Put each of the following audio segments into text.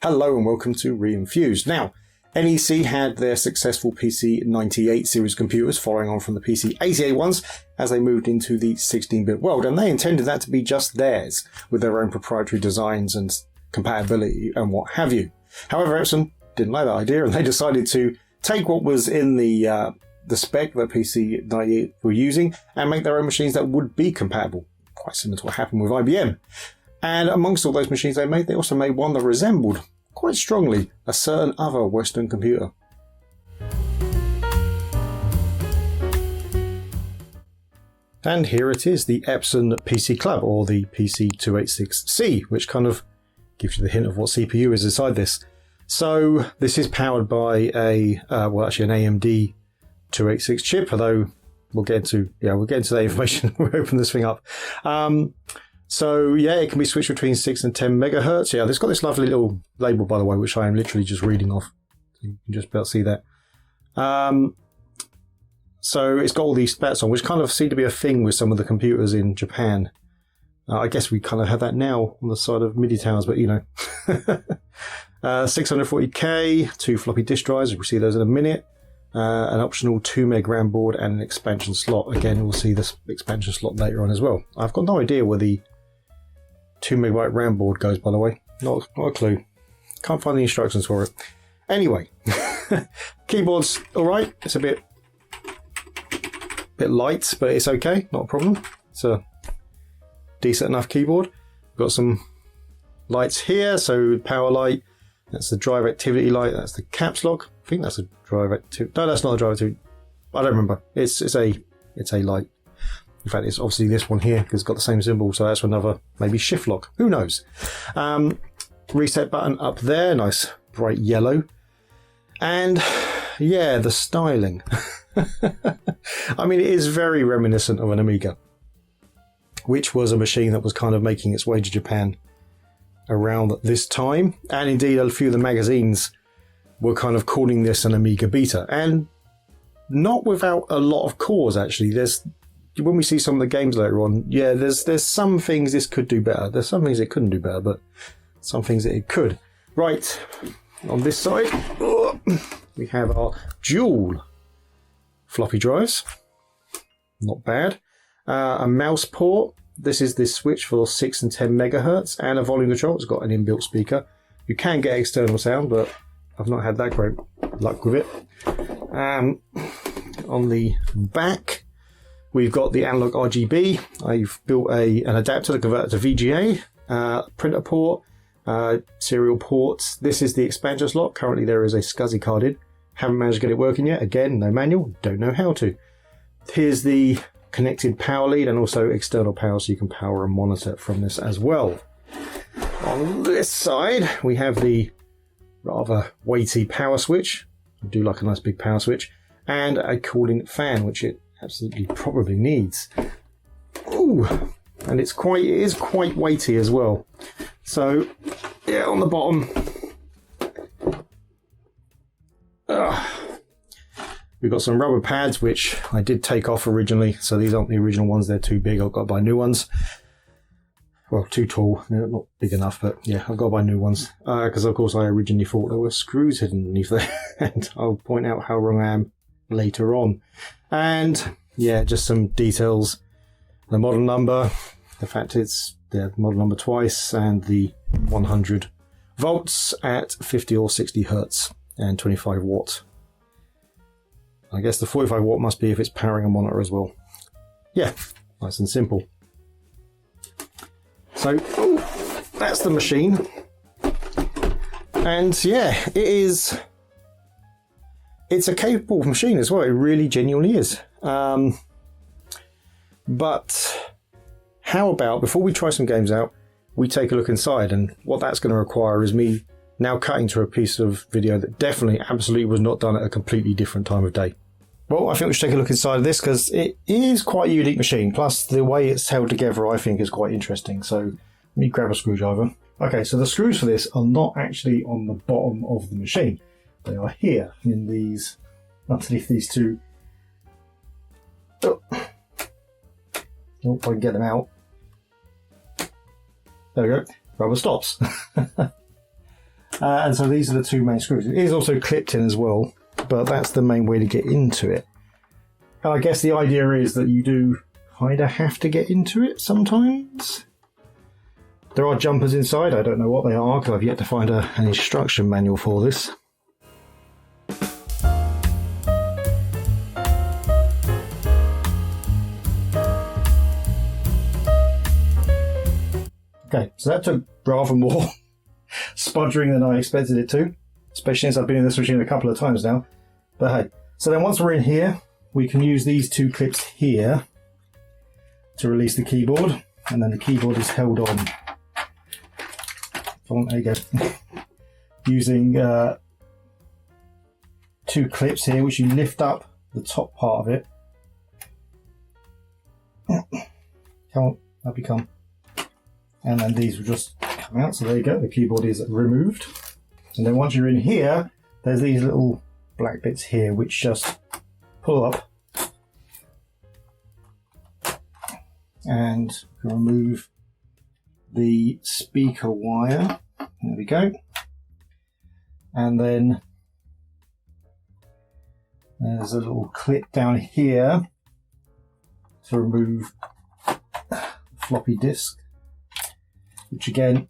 Hello and welcome to re-enthused. Now, NEC had their successful PC288 series computers following on from the PC288 ones as they moved into the 16-bit world, and they intended that to be just theirs, with their own proprietary designs and compatibility and what have you. However, Epson didn't like that idea, and they decided to take what was in the spec that PC288 were using and make their own machines that would be compatible, quite similar to what happened with IBM. And amongst all those machines they also made one that resembled quite strongly a certain other Western computer. And here it is, the Epson PC Club, or the PC286C, which kind of gives you the hint of what CPU is inside this. So this is powered by an AMD 286 chip, although we'll get into that information when we open this thing up. So yeah, it can be switched between 6 and 10 megahertz. Yeah, it's got this lovely little label, by the way, which I am literally just reading off. You can just about see that. So it's got all these stats on, which kind of seem to be a thing with some of the computers in Japan. I guess we kind of have that now on the side of MIDI towers, but you know. 640K, 2 floppy disk drives, we'll see those in a minute. An optional 2 meg RAM board and an expansion slot. Again, we'll see this expansion slot later on as well. I've got no idea where the 2 megabyte RAM board goes, by the way. Not a clue. Can't find the instructions for it. Anyway, keyboard's alright. It's a bit light, but it's okay. Not a problem. It's a decent enough keyboard. Got some lights here. So power light. That's the drive activity light. That's the caps lock. I think that's a drive activity. No, that's not a drive activity. I don't remember. It's a light. In fact, it's obviously this one here because it's got the same symbol. So that's another maybe shift lock. Who knows? Reset button up there. Nice bright yellow. And yeah, the styling. I mean, it is very reminiscent of an Amiga, which was a machine that was kind of making its way to Japan around this time, and indeed a few of the magazines were kind of calling this an Amiga Beta, and not without a lot of cause. Actually, when we see some of the games later on, yeah, there's some things this could do better. There's some things it couldn't do better, but some things that it could. Right, on this side we have our dual floppy drives. Not bad. A mouse port. This is this switch for 6 and 10 megahertz, and a volume control. It's got an inbuilt speaker. You can get external sound, but I've not had that great luck with it. On the back, we've got the analog RGB. I've built an adapter to convert it to VGA, printer port, serial ports. This is the expansion slot. Currently there is a SCSI card in. Haven't managed to get it working yet. Again, no manual. Don't know how to. Here's the connected power lead and also external power, so you can power a monitor from this as well. On this side we have the rather weighty power switch. I do like a nice big power switch, and a cooling fan, which it absolutely probably needs. Ooh, and it is quite weighty as well. So yeah, on the bottom we've got some rubber pads, which I did take off originally, so these aren't the original ones. They're too big. I've got to buy new ones. Well, too tall. They're not big enough, but yeah, I've got to buy new ones. Because, of course, I originally thought there were screws hidden underneath there, and I'll point out how wrong I am later on. And yeah, just some details. The model number, the fact it's the model number twice, and the 100 volts at 50 or 60 hertz and 25 watt. I guess the 45 watt must be if it's powering a monitor as well. Yeah, nice and simple. So, that's the machine. And yeah, it's a capable machine as well. It really genuinely is. But how about, before we try some games out, we take a look inside, and what that's going to require is me now cutting to a piece of video that definitely, absolutely was not done at a completely different time of day. Well, I think we should take a look inside of this because it is quite a unique machine. Plus, the way it's held together, I think, is quite interesting. So, let me grab a screwdriver. Okay, so the screws for this are not actually on the bottom of the machine. They are here in these, underneath these two. Oh, if I can get them out. There we go. Rubber stops. And so these are the two main screws. It is also clipped in as well, but that's the main way to get into it. And I guess the idea is that you do kind of have to get into it sometimes. There are jumpers inside. I don't know what they are because I've yet to find an instruction manual for this. Okay, so that took rather more sputtering than I expected it to, especially since I've been in this machine a couple of times now. But hey, so then once we're in here, we can use these two clips here to release the keyboard, and then the keyboard is held on. There you go. Using two clips here, which you lift up the top part of it. Come on, up you come. And then these will just come out. So there you go, the keyboard is removed. And then once you're in here, there's these little black bits here which just pull up and remove the speaker wire. There we go. And then there's a little clip down here to remove the floppy disk, which again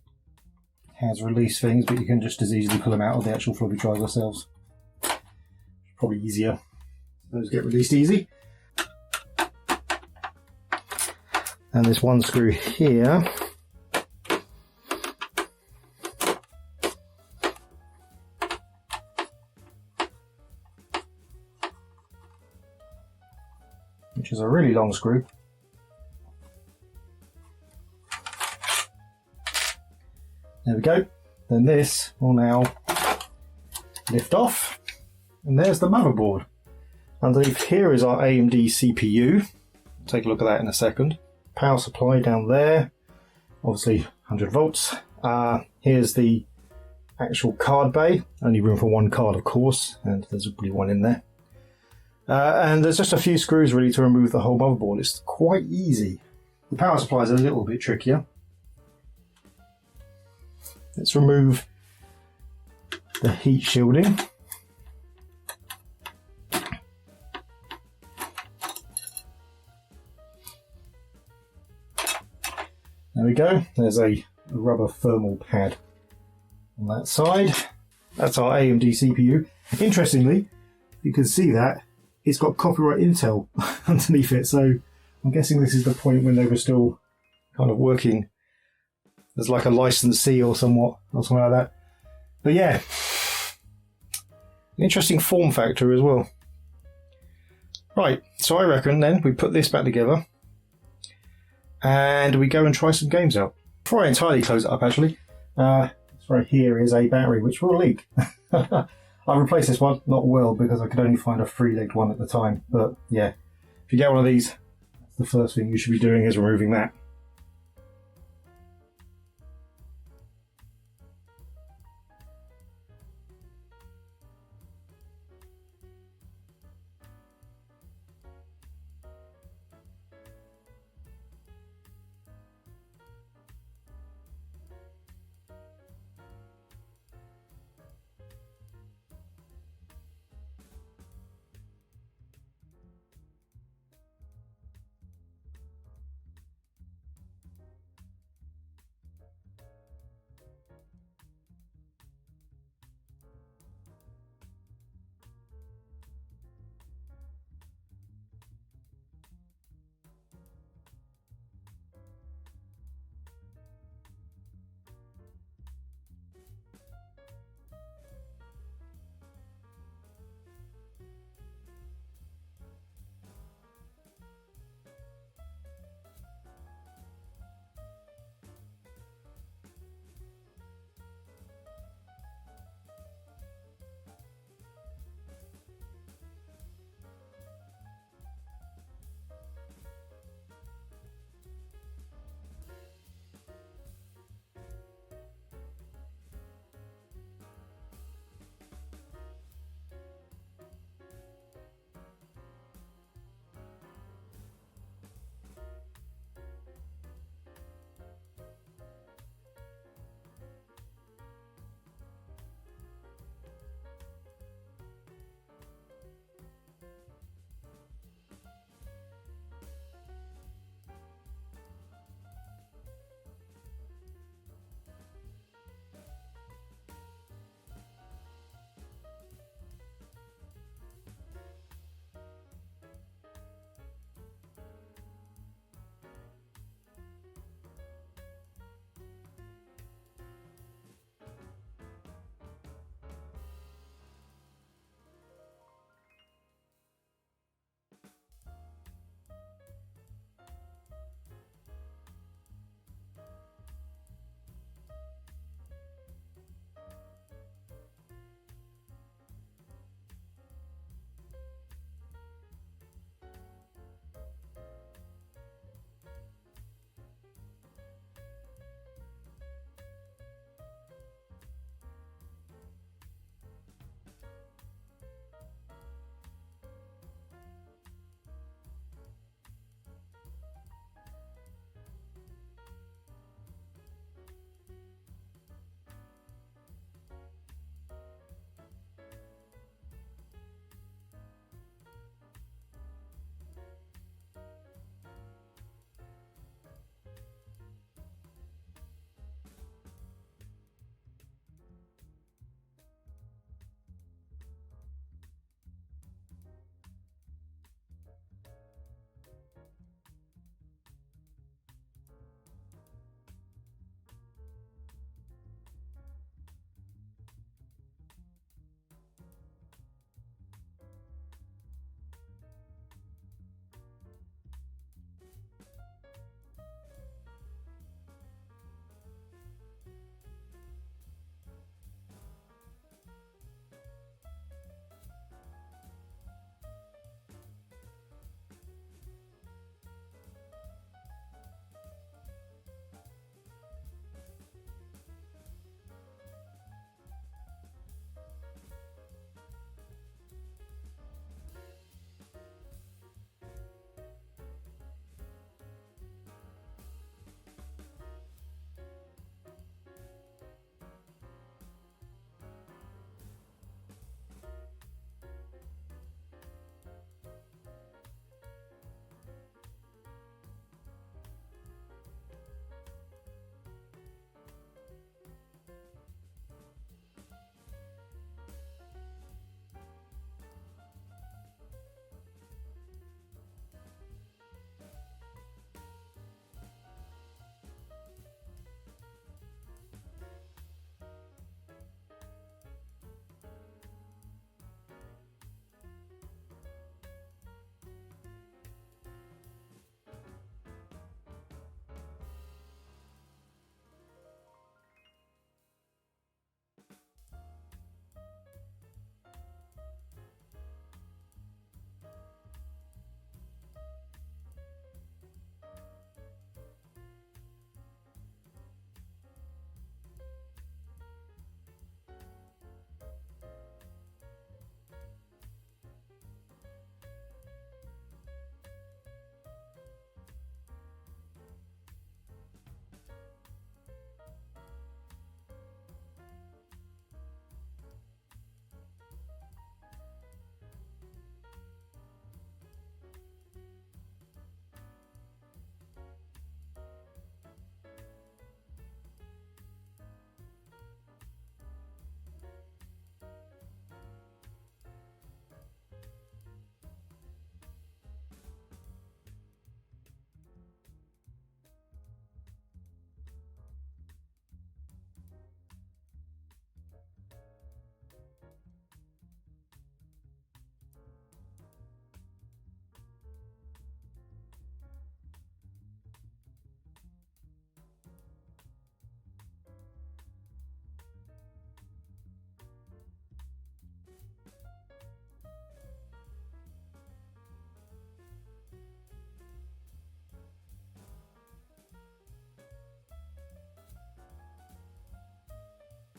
has release things, but you can just as easily pull them out of the actual floppy drive yourselves. Probably easier. Those get released easy. And this one screw here which is a really long screw. There we go. Then this will now lift off, and there's the motherboard. Underneath here is our AMD CPU. Take a look at that in a second. Power supply down there, obviously 100 volts. Here's the actual card bay. Only room for one card, of course, and there's probably one in there. And there's just a few screws really to remove the whole motherboard. It's quite easy. The power supply is a little bit trickier. Let's remove the heat shielding. There we go. There's a rubber thermal pad on that side. That's our AMD CPU. Interestingly, you can see that it's got copyright Intel underneath it, so I'm guessing this is the point when they were still kind of working as like a licensee or something like that. But yeah, an interesting form factor as well. Right, so I reckon then we put this back together and we go and try some games out. Before I entirely close it up, actually, this right here is a battery which will leak. I replaced this one, not well, because I could only find a 3-legged one at the time. But yeah, if you get one of these, the first thing you should be doing is removing that.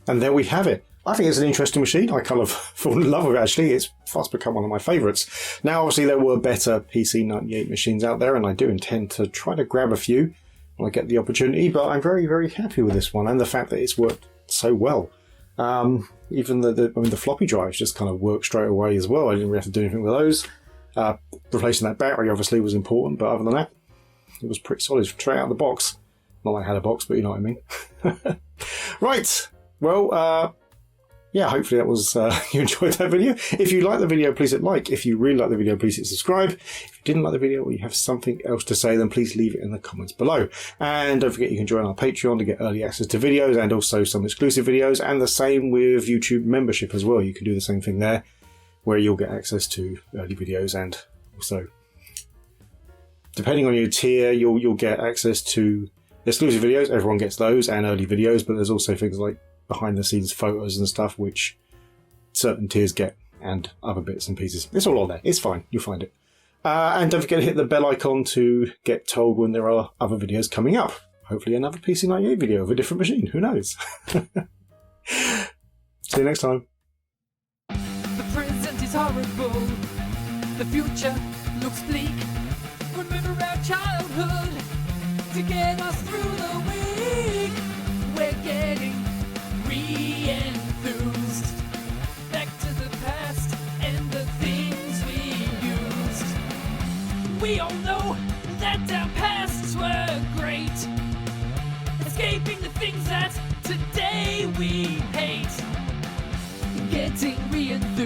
And there we have it. I think it's an interesting machine. I kind of fall in love with it, actually. It's fast become one of my favourites. Now, obviously, there were better PC98 machines out there, and I do intend to try to grab a few when I get the opportunity, but I'm very, very happy with this one, and the fact that it's worked so well. Even the floppy drives just kind of worked straight away as well. I didn't really have to do anything with those. Replacing that battery, obviously, was important, but other than that, it was pretty solid straight out of the box. Not like I had a box, but you know what I mean. Right. Well, yeah, hopefully that was you enjoyed that video. If you like the video, please hit like. If you really like the video, please hit subscribe. If you didn't like the video or you have something else to say, then please leave it in the comments below. And don't forget you can join our Patreon to get early access to videos and also some exclusive videos, and the same with YouTube membership as well. You can do the same thing there, where you'll get access to early videos, and also, depending on your tier, you'll get access to exclusive videos. Everyone gets those, and early videos, but there's also things like behind the scenes photos and stuff which certain tiers get, and other bits and pieces. It's all on there. It's fine. You'll find it. And don't forget to hit the bell icon to get told when there are other videos coming up. Hopefully another PC98 video of a different machine. Who knows? See you next time. The present is horrible. The future looks bleak. Remember our childhood to get us through the week. We're getting re-enthused, back to the past and the things we used. We all know that our pasts were great, escaping the things that today we hate. Getting re-enthused.